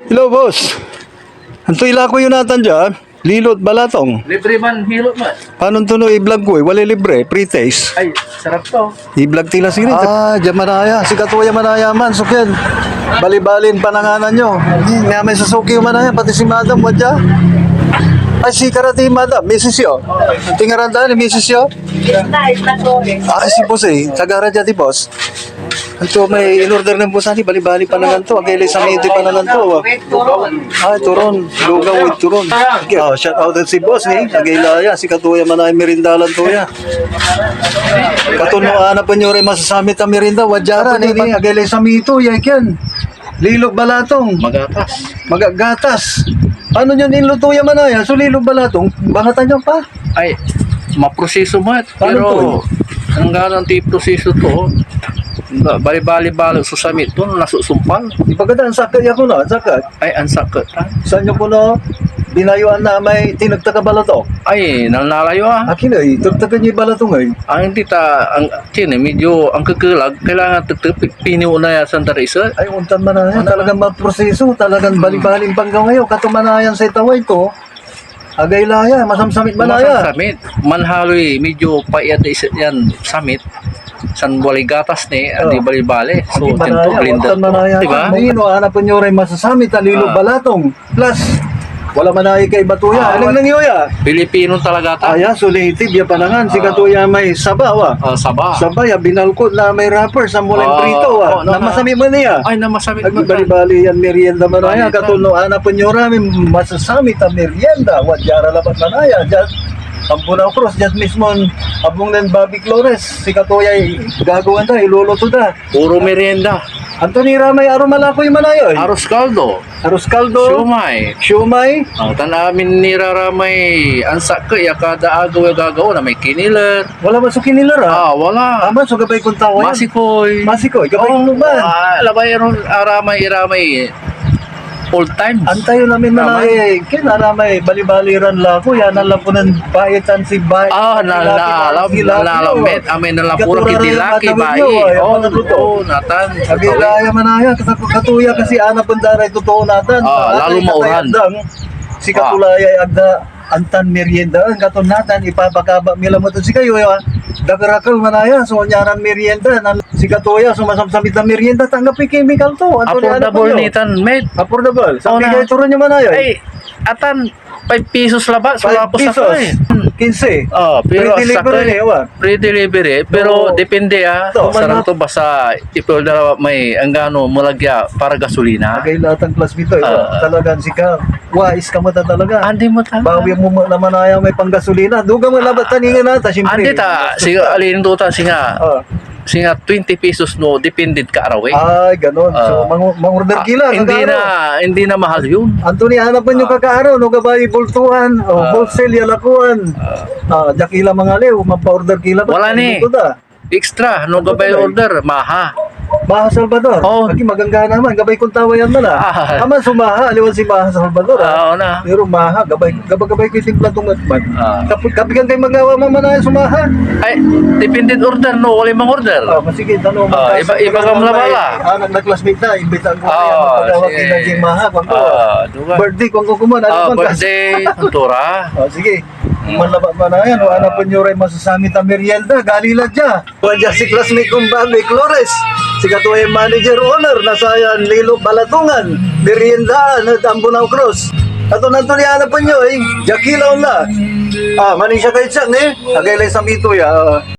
Hello, boss. Anto ila ko Yunatan dyan. Lilot balatong. Libre man, hilot man. Paano ito no i-vlog ko eh? Wala libre. Pre-taste. Ay, sarap to. I-vlog tila sige. Jamanaya. Sikat ko Jamanaya man. Sukyan. Balibalin pananganan nyo. Nga may sasuki yung manaya. Pati si madam. Wadya. Ay, si karati madam. Mrs. yo. Tingaranda ni Mrs. yo. Ay, si boss eh. Tagara dyan di boss. Ito may in-order ng boss ani. Bali-bali panangan to. Agay sa may ito panangan to. Ay, turon. Lugaw with turon. Oh, shout out si boss ni. Agay laya. Si katuya manay merindalan to ya. Katunuan na pa nyo rin masasami ta merinda. Wadyara ni. Agay sa mito. Yan. Lilog balatong. Magatas. Magagatas. Ano nyo niluto ya manaya? So lilog balatong. Bangatan nyo pa. Ay, maproseso mo. Paano Pero, ang ganang ti proseso to, bali-bali susamit to, nasusumpal. Ipagdaan sakit ya ko na. Sakit. Ay, ang sakit ha. Saan nyo ko na binayuan na may tinagtaka balato? Ay, nalalayo ha. Akin ay, tagtagan nyo yung balatong ay. Ang hindi ta, medyo, ang kagalag, kailangan piniw na yan sa Teresa. Ay, untan manayan. Talagang maproseso. Talagang balibaling panggaw ngayon. Katumanayan sa itaway ko. Agay laya. Masamsamit manaya. Samit. Manhaloy, medyo payat yan samit. San gatas ni, adi bali-bali. So, tinto, blender. Untan manaya. Diba? Nino, anak po nyo rin masasamit. Alilog balatong. Plus, wala manaya kay Batuya. Anong nangyoya? Pilipino talaga ta. Aya, sulitive. Ya panangan. Si Katuya may sabawa. Saba. Sabay, binalkot na may rapper sa mulang prito. Na masami man niya. Ay, na masamit Ag mo ta. bali-bali yan merienda manaya. Balitan. Katunuan na po nyo rin masasami ta merienda. Wadyara labat manaya. Diyan, ang Bunao Cross, diyan mismo abong ng Bobby Flores. Si Katuya gagawin ta, iluluto ta. Puro merienda. Anthony Ramay, arumalako yung manaya. Aros kaldo. Arroz caldo. Siumay. Siumay. Ang tanamin niraramay ang sakay kada agaw gagaw na may kiniler. Wala masukin nila ra. Wala. Ama, so gabay kong tao yan. Masikoy. Masikoy, gabay kong luban. Labay ron aramay old times. Antayo namin manay. Kinaramay, bali-baliran lang ko. Yan, alam ko ng bayitan si Bay. Nalalamit. Amin nalapuro kitilaki bayi. Natan. Kabilaya manaya, katuya kasi anak pundaray totoo natan. Lalo mauran. Si katulaya agda antan merienda ang katon natan ipapakaba mila mo to si kayo dagarakal manaya so nyaran merienda si katuya sumasamsamit na merienda tanggap chemical to. Affordable nitan mate. Affordable. Sabi kayo turon nyo manaya. Ay, atan 5 pesos laba. 5 pesos. 15. Pero Pre-delivery pre-delivery. Pero depende sarang to basta ipol na may anggano mulagya para gasolina. Agay lahat ang class dito. Talagang sika. Wais ka mo talaga. Andi mo ta. Bawi mo naman ayaw may panggasolina. Duga mo labat taningan nata. Andi ta. Siga alin to ta singa 20 pesos no dependent ka araw eh. Ay, ganon. So, mang-order kila. Hindi na mahal yun. Anthony, hanap mo nyo kakaaraw. No, gabay bultuhan. Wholesale, yalakuan. Jakila mga liw. Mapa-order kila. Wala ni. Extra. No gabay order. Maha. Maha Salvador. Lagi magangga naman. Gabay kong tawayan mo na. Aman sumaha. Aliwan si Maha Salvador. Oo na. Pero Maha. Gabay ko timpla tong matman. Kapigan kayo magawa mo na sumaha. Ay, dependent order no. Wala mang order. Sige, tanong. Iba kang labala. Nag-classmate na. Imbitahan ko kaya magpagawa kay Najing Maha. Birthday kung kukuman. Birthday. Tuntura. Sige. Manlabat man na yan. Ano po nyo rin masasami ta merienda. Galila dya. Wadya si classmate kong Bobby Flores. Si katuwa yung manager owner. Nasayan Lilo Balatungan. Meriendaan at ang Bunao Cross. Ato na tuliana po nyo eh. Jakilaw na. Maning siya kahit siya eh. Agay lang sa mito ya.